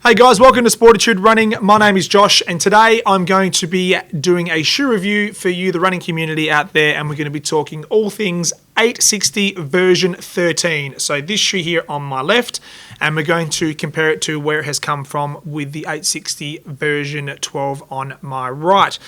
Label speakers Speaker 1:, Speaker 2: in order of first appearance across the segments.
Speaker 1: Hey guys, welcome to Sportitude Running. My name is Josh, and today I'm going to be doing a shoe review for you, the running community out there, and we're going to be talking all things 860 version 13. So this shoe here on my left, and we're going to compare it to where it has come from with the 860 version 12 on my right.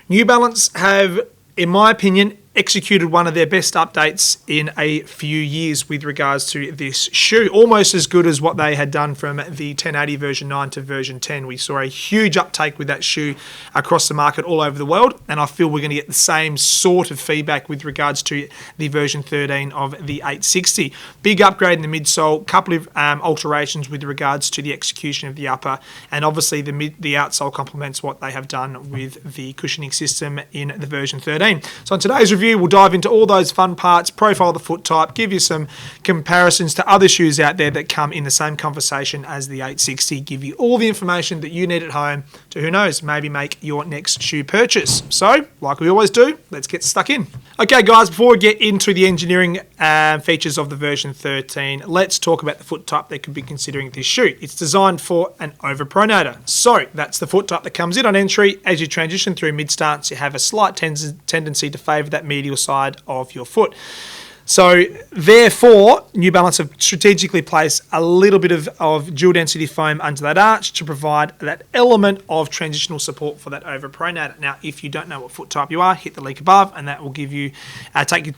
Speaker 1: New Balance have, in my opinion, executed one of their best updates in a few years with regards to this shoe. Almost as good as what they had done from the 1080 version 9 to version 10. We saw a huge uptake with that shoe across the market all over the world, and I feel we're going to get the same sort of feedback with regards to the version 13 of the 860. Big upgrade in the midsole, couple of alterations with regards to the execution of the upper, and obviously the outsole complements what they have done with the cushioning system in the version 13. So in today's review, we'll dive into all those fun parts, profile the foot type, give you some comparisons to other shoes out there that come in the same conversation as the 860, give you all the information that you need at home to, who knows, maybe make your next shoe purchase. So, like we always do, let's get stuck in. Okay guys, before we get into the engineering features of the version 13, let's talk about the foot type that could be considering this shoe. It's designed for an overpronator. So, that's the foot type that comes in on entry. As you transition through mid-stance, you have a slight tendency to favour that medial side of your foot. So therefore, New Balance have strategically placed a little bit of dual density foam under that arch to provide that element of transitional support for that overpronator. Now, if you don't know what foot type you are, hit the link above and that will give you, take you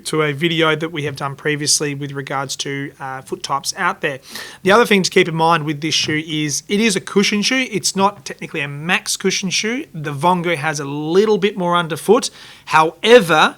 Speaker 1: to a video that we have done previously with regards to foot types out there. The other thing to keep in mind with this shoe is it is a cushion shoe. It's not technically a max cushion shoe. The Vongo has a little bit more underfoot. However,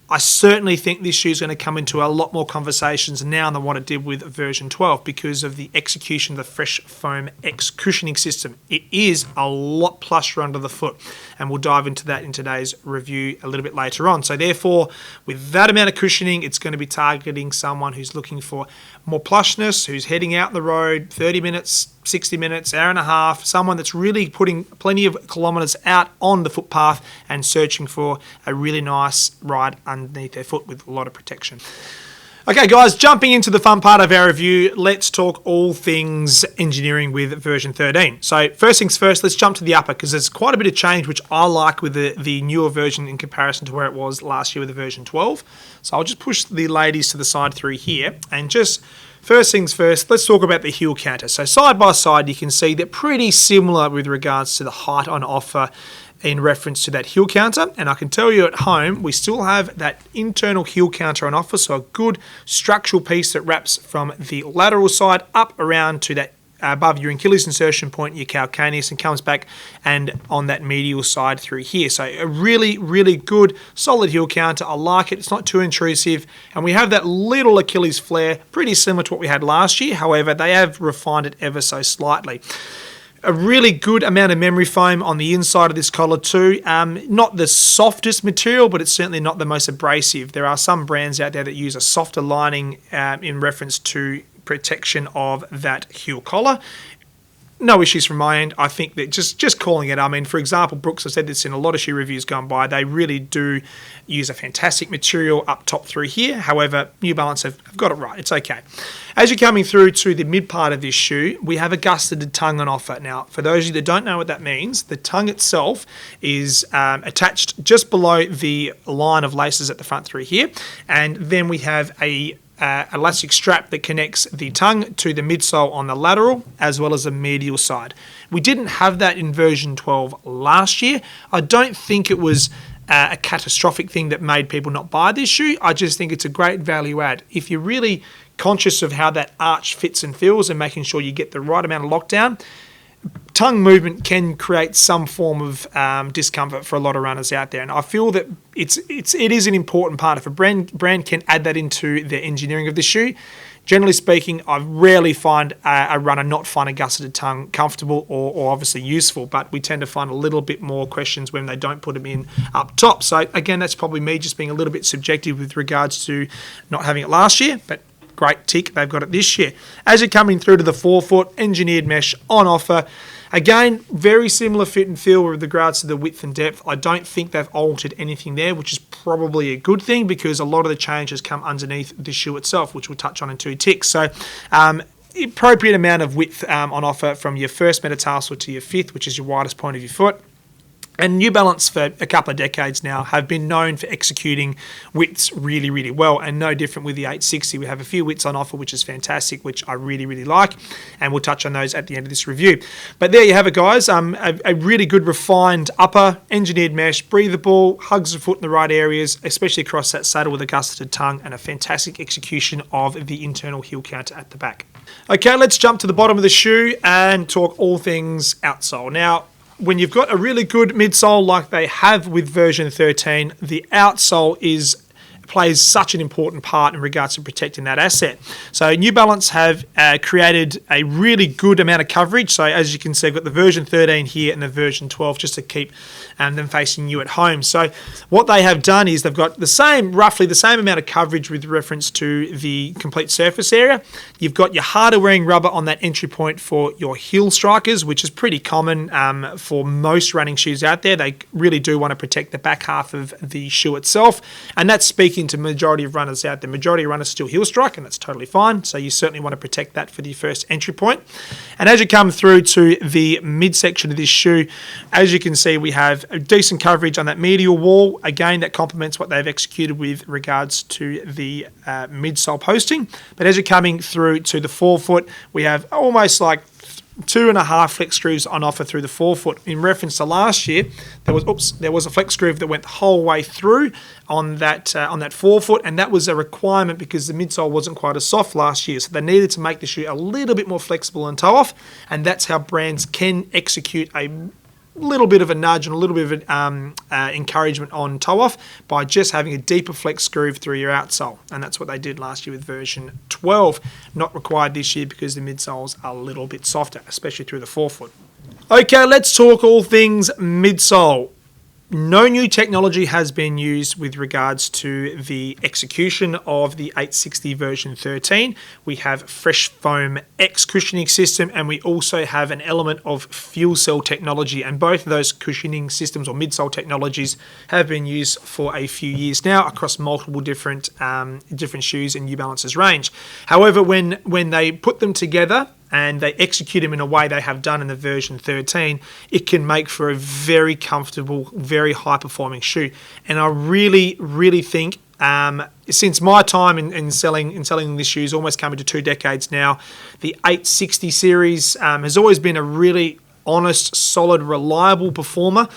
Speaker 1: I certainly think this shoe is going to come into a lot more conversations now than what it did with version 12 because of the execution of the Fresh Foam X cushioning system. It is a lot plusher under the foot, and we'll dive into that in today's review a little bit later on. So therefore, with that amount of cushioning, it's going to be targeting someone who's looking for more plushness, who's heading out the road 30 minutes, 60 minutes, hour and a half, someone that's really putting plenty of kilometres out on the footpath and searching for a really nice ride underneath their foot with a lot of protection. Okay guys, jumping into the fun part of our review, let's talk all things engineering with version 13. So first things first, let's jump to the upper because there's quite a bit of change which I like with the newer version in comparison to where it was last year with the version 12. So I'll just push the ladies to the side through here and just first things first, let's talk about the heel counter. So side by side, you can see they're pretty similar with regards to the height on offer in reference to that heel counter. And I can tell you at home, we still have that internal heel counter on offer. So a good structural piece that wraps from the lateral side up around to that above your Achilles insertion point, your calcaneus, and comes back and on that medial side through here. So a really, really good, solid heel counter. I like it. It's not too intrusive. And we have that little Achilles flare, pretty similar to what we had last year. However, they have refined it ever so slightly. A really good amount of memory foam on the inside of this collar too. Not the softest material, but it's certainly not the most abrasive. There are some brands out there that use a softer lining in reference to protection of that heel collar. No issues from my end. I think that just calling it, I mean, for example, Brooks, I said this in a lot of shoe reviews gone by, they really do use a fantastic material up top through here. However, New Balance have got it right. It's okay. As you're coming through to the mid part of this shoe, we have a gusseted tongue on offer. Now, for those of you that don't know what that means, the tongue itself is attached just below the line of laces at the front through here. And then we have a elastic strap that connects the tongue to the midsole on the lateral as well as the medial side. We didn't have that in version 12 last year. I don't think it was a catastrophic thing that made people not buy this shoe. I just think it's a great value add. If you're really conscious of how that arch fits and feels and making sure you get the right amount of lockdown, tongue movement can create some form of discomfort for a lot of runners out there, and I feel that it is an important part. If a brand can add that into the engineering of the shoe, generally speaking, I rarely find a runner not find a gusseted tongue comfortable or obviously useful, but we tend to find a little bit more questions when they don't put them in up top. So again, that's probably me just being a little bit subjective with regards to not having it last year, but great tick, they've got it this year. As you're coming through to the Forefoot engineered mesh on offer, again, very similar fit and feel with regards to the width and depth. I don't think they've altered anything there, which is probably a good thing because a lot of the change has come underneath the shoe itself, which we'll touch on in two ticks. So appropriate amount of width on offer from your first metatarsal to your fifth, which is your widest point of your foot. And New Balance for a couple of decades now have been known for executing widths really, really well, and no different with the 860. We have a few widths on offer, which is fantastic, which I really, really like, and we'll touch on those at the end of this review. But there you have it, guys. A really good refined upper, engineered mesh, breathable, hugs the foot in the right areas, especially across that saddle with a gusseted tongue, and a fantastic execution of the internal heel counter at the back. Okay, let's jump to the bottom of the shoe and talk all things outsole. Now, when you've got a really good midsole like they have with version 13, the outsole plays such an important part in regards to protecting that asset. So New Balance have created a really good amount of coverage. So as you can see, I've got the version 13 here and the version 12 just to keep them facing you at home. So what they have done is they've got roughly the same amount of coverage with reference to the complete surface area. You've got your harder wearing rubber on that entry point for your heel strikers, which is pretty common for most running shoes out there. They really do want to protect the back half of the shoe itself, and that's speaking to majority of runners out there. Majority of runners still heel strike, and that's totally fine. So you certainly want to protect that for the first entry point. And as you come through to the midsection of this shoe, as you can see, we have a decent coverage on that medial wall. Again, that complements what they've executed with regards to the midsole posting. But as you're coming through to the forefoot, we have almost like 2.5 flex screws on offer through the forefoot. In reference to last year, there was a flex groove that went the whole way through on that forefoot, and that was a requirement because the midsole wasn't quite as soft last year. So they needed to make the shoe a little bit more flexible and toe off, and that's how brands can execute a little bit of a nudge and a little bit of encouragement on toe off by just having a deeper flex groove through your outsole, and that's what they did last year with version 12. Not required this year because the midsoles are a little bit softer, especially through the forefoot. Okay, let's talk all things midsole. No new technology has been used with regards to the execution of the 860 version 13. We have Fresh Foam X cushioning system, and we also have an element of fuel cell technology, and both of those cushioning systems or midsole technologies have been used for a few years now across multiple different shoes in New Balance's range. However, when they put them together and they execute them in a way they have done in the version 13, it can make for a very comfortable, very high-performing shoe. And I really, really think, since my time in selling these shoes, almost coming to 2 decades now, the 860 series has always been a really honest, solid, reliable performer.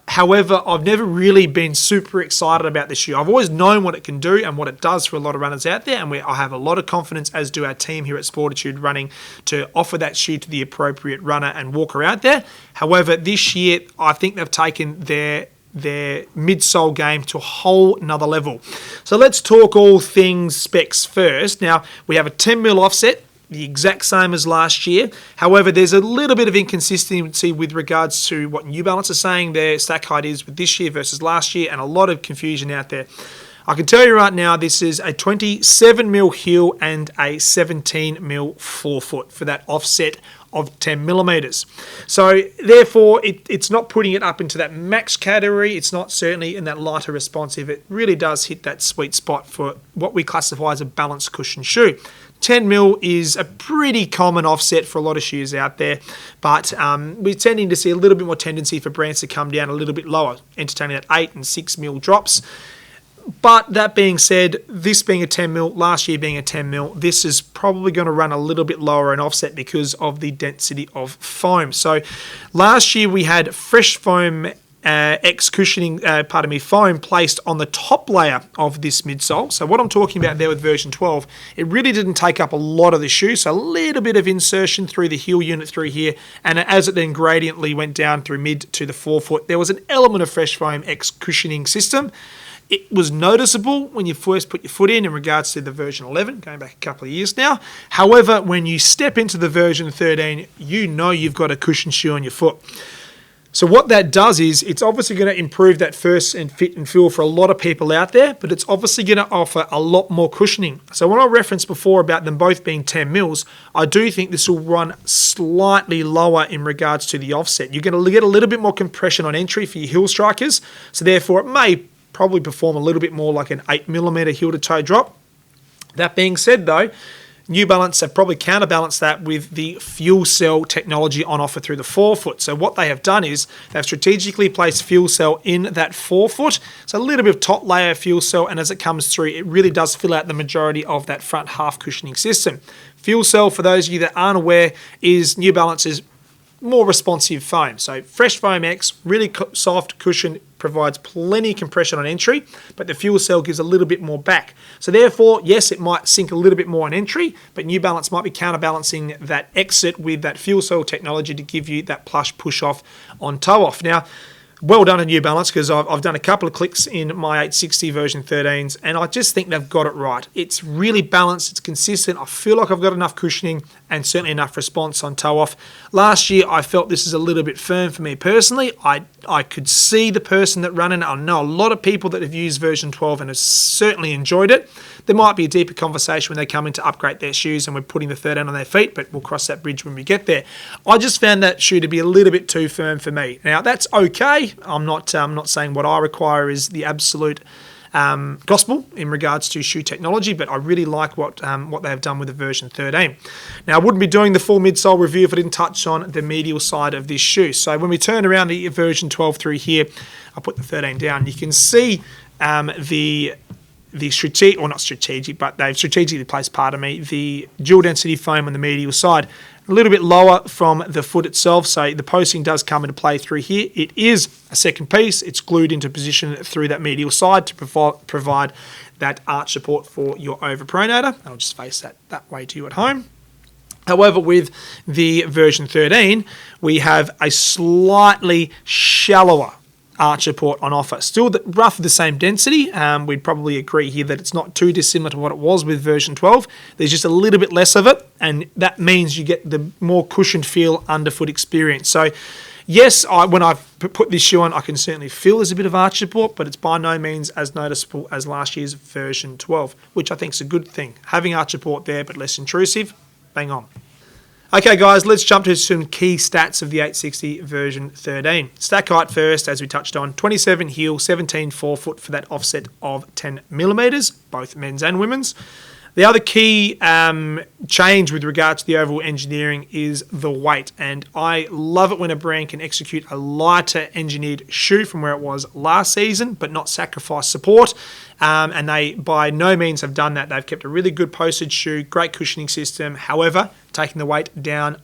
Speaker 1: However, I've never really been super excited about this shoe. I've always known what it can do and what it does for a lot of runners out there, and I have a lot of confidence, as do our team here at Sportitude Running, to offer that shoe to the appropriate runner and walker out there. However, this year, I think they've taken their midsole game to a whole nother level. So let's talk all things specs first. Now, we have a 10mm offset, the exact same as last year. However, there's a little bit of inconsistency with regards to what New Balance is saying their stack height is with this year versus last year, and a lot of confusion out there. I can tell you right now, this is a 27mm heel and a 17mm forefoot for that offset of 10mm. So therefore, it's not putting it up into that max category. It's not certainly in that lighter responsive. It really does hit that sweet spot for what we classify as a balanced cushion shoe. 10mm is a pretty common offset for a lot of shoes out there, but we're tending to see a little bit more tendency for brands to come down a little bit lower, entertaining at 8 and 6mm drops. But that being said, this being a 10mm, last year being a 10mm, this is probably going to run a little bit lower in offset because of the density of foam. So last year we had Fresh Foam X cushioning, foam placed on the top layer of this midsole. So what I'm talking about there with version 12, it really didn't take up a lot of the shoe, so a little bit of insertion through the heel unit through here, and as it then gradiently went down through mid to the forefoot, there was an element of Fresh Foam X cushioning system. It was noticeable when you first put your foot in regards to the version 11, going back a couple of years now. However, when you step into the version 13, you know you've got a cushion shoe on your foot. So what that does is it's obviously going to improve that first and fit and feel for a lot of people out there, but it's obviously going to offer a lot more cushioning. So when I referenced before about them both being 10mm, I do think this will run slightly lower in regards to the offset. You're going to get a little bit more compression on entry for your heel strikers, so therefore it may probably perform a little bit more like an 8mm heel to toe drop. That being said though, New Balance have probably counterbalanced that with the fuel cell technology on offer through the Forefoot. So what they have done is they've strategically placed fuel cell in that Forefoot. So a little bit of top layer fuel cell, and as it comes through, it really does fill out the majority of that front half cushioning system. Fuel cell, for those of you that aren't aware, is New Balance's more responsive foam. So Fresh Foam X, really soft cushion, provides plenty of compression on entry, but the fuel cell gives a little bit more back. So therefore, yes, it might sink a little bit more on entry, but New Balance might be counterbalancing that exit with that fuel cell technology to give you that plush push off on toe off. Now, well done to New Balance, because I've done a couple of clicks in my 860 version 13s, and I just think they've got it right. It's really balanced, it's consistent. I feel like I've got enough cushioning and certainly enough response on toe off. Last year, I felt this is a little bit firm for me personally. I could see the person that ran it. I know a lot of people that have used version 12 and have certainly enjoyed it. There might be a deeper conversation when they come in to upgrade their shoes and we're putting the 13 on their feet, but we'll cross that bridge when we get there. I just found that shoe to be a little bit too firm for me. Now, that's okay. I'm not saying what I require is the absolute gospel in regards to shoe technology, but I really like what they have done with the version 13. Now, I wouldn't be doing the full midsole review if I didn't touch on the medial side of this shoe. So when we turn around the version 12 through here, I'll put the 13 down. You can see the strategic, or not strategic, but they've strategically placed, the dual density foam on the medial side. A little bit lower from the foot itself, so the posting does come into play through here. It is a second piece. It's glued into position through that medial side to provide that arch support for your overpronator. I'll just face that way to you at home. However, with the version 13, we have a slightly shallower arch support on offer. Still roughly the same density. We'd probably agree here that it's not too dissimilar to what it was with version 12. There's just a little bit less of it, and that means you get the more cushioned feel underfoot experience. So yes, when I've put this shoe on, I can certainly feel there's a bit of arch support, but it's by no means as noticeable as last year's version 12, which I think is a good thing. Having arch support there, but less intrusive, bang on. Okay guys, let's jump to some key stats of the 860 version 13. Stack height first, as we touched on, 27 heel, 17 forefoot for that offset of 10 millimeters, both men's and women's. The other key change with regard to the overall engineering is the weight, and I love it when a brand can execute a lighter engineered shoe from where it was last season, but not sacrifice support, and they by no means have done that. They've kept a really good postage shoe, great cushioning system, however, taking the weight down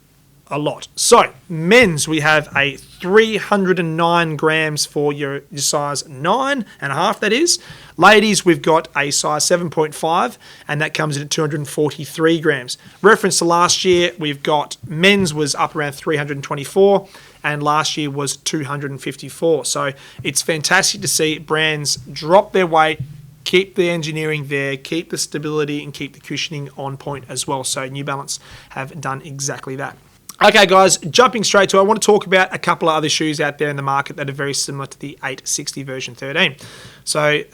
Speaker 1: a lot. So, men's, we have a 309 grams for your size 9.5, that is. Ladies, we've got a size 7.5, and that comes in at 243 grams. Reference to last year, we've got men's was up around 324, and last year was 254. So, it's fantastic to see brands drop their weight, keep the engineering there, keep the stability, and keep the cushioning on point as well. So, New Balance have done exactly that. Okay guys, jumping straight to it, I want to talk about a couple of other shoes out there in the market that are very similar to the 860 version 13. So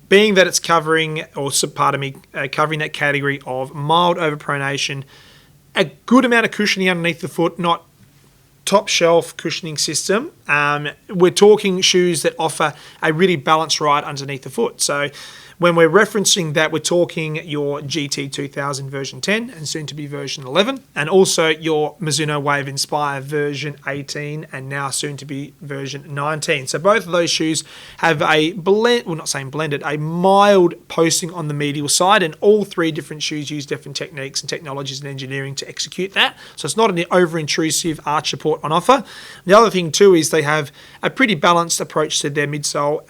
Speaker 1: being that it's covering that category of mild overpronation, a good amount of cushioning underneath the foot, not top shelf cushioning system. We're talking shoes that offer a really balanced ride underneath the foot. So when we're referencing that, we're talking your GT 2000 version 10 and soon to be version 11, and also your Mizuno Wave Inspire version 18 and now soon to be version 19. So both of those shoes have a a mild posting on the medial side, and all three different shoes use different techniques and technologies and engineering to execute that. So it's not an over-intrusive arch support on offer. The other thing too is they have a pretty balanced approach to their midsole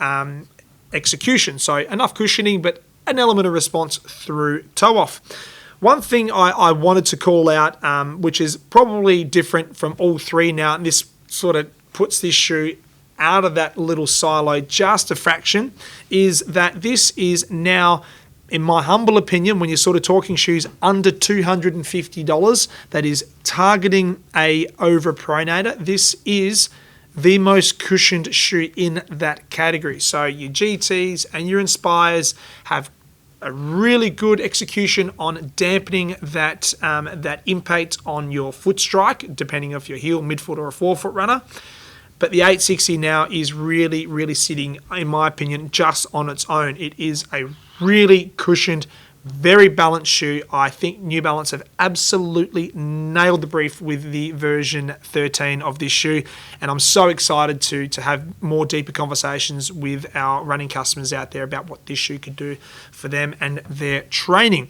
Speaker 1: execution. So enough cushioning, but an element of response through toe off. One thing I wanted to call out, which is probably different from all three now, and this sort of puts this shoe out of that little silo just a fraction, is that this is now, in my humble opinion, when you're sort of talking shoes under $250, that is targeting a overpronator, this is the most cushioned shoe in that category. So your GTs and your Inspires have a really good execution on dampening that impact on your foot strike, depending if you're a heel, midfoot, or a forefoot runner. But the 860 now is really, really sitting, in my opinion, just on its own. It is a really cushioned, Very balanced shoe. I think New Balance have absolutely nailed the brief with the version 13 of this shoe, and I'm so excited to have more deeper conversations with our running customers out there about what this shoe could do for them and their training.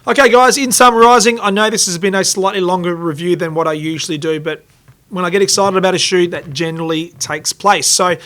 Speaker 1: Okay guys, in summarising, I know this has been a slightly longer review than what I usually do, but when I get excited about a shoe, that generally takes place. So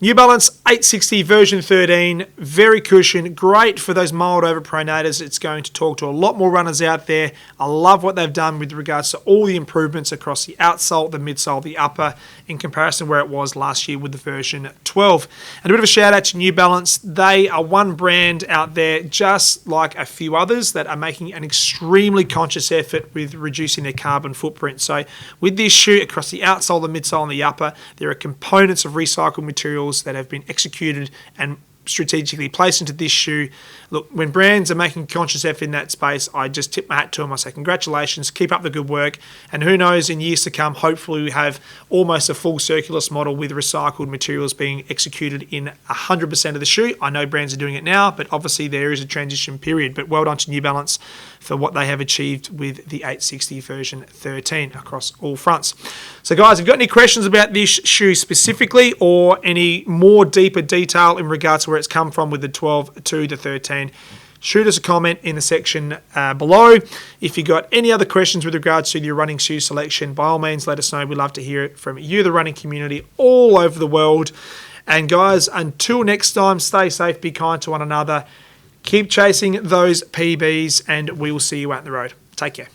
Speaker 1: New Balance 860 version 13, very cushioned, great for those mild overpronators. It's going to talk to a lot more runners out there. I love what they've done with regards to all the improvements across the outsole, the midsole, the upper, in comparison to where it was last year with the version 12. And a bit of a shout out to New Balance. They are one brand out there, just like a few others, that are making an extremely conscious effort with reducing their carbon footprint. So with this shoe, across the outsole, the midsole, and the upper, there are components of recycled materials that have been executed and strategically placed into this shoe. Look, when brands are making conscious effort in that space, I just tip my hat to them. I say congratulations, keep up the good work, and who knows, in years to come, hopefully we have almost a full circular model with recycled materials being executed in 100% of the shoe. I know brands are doing it now, but obviously there is a transition period. But well done to New Balance for what they have achieved with the 860 version 13 across all fronts. So guys, if you've got any questions about this shoe specifically, or any more deeper detail in regards to where it's come from with the 12 to the 13, shoot us a comment in the section below. If you've got any other questions with regards to your running shoe selection, by all means let us know. We'd love to hear it from you, the running community all over the world. And guys, until next time, stay safe, be kind to one another, keep chasing those PBs, and we will see you out on the road. Take care.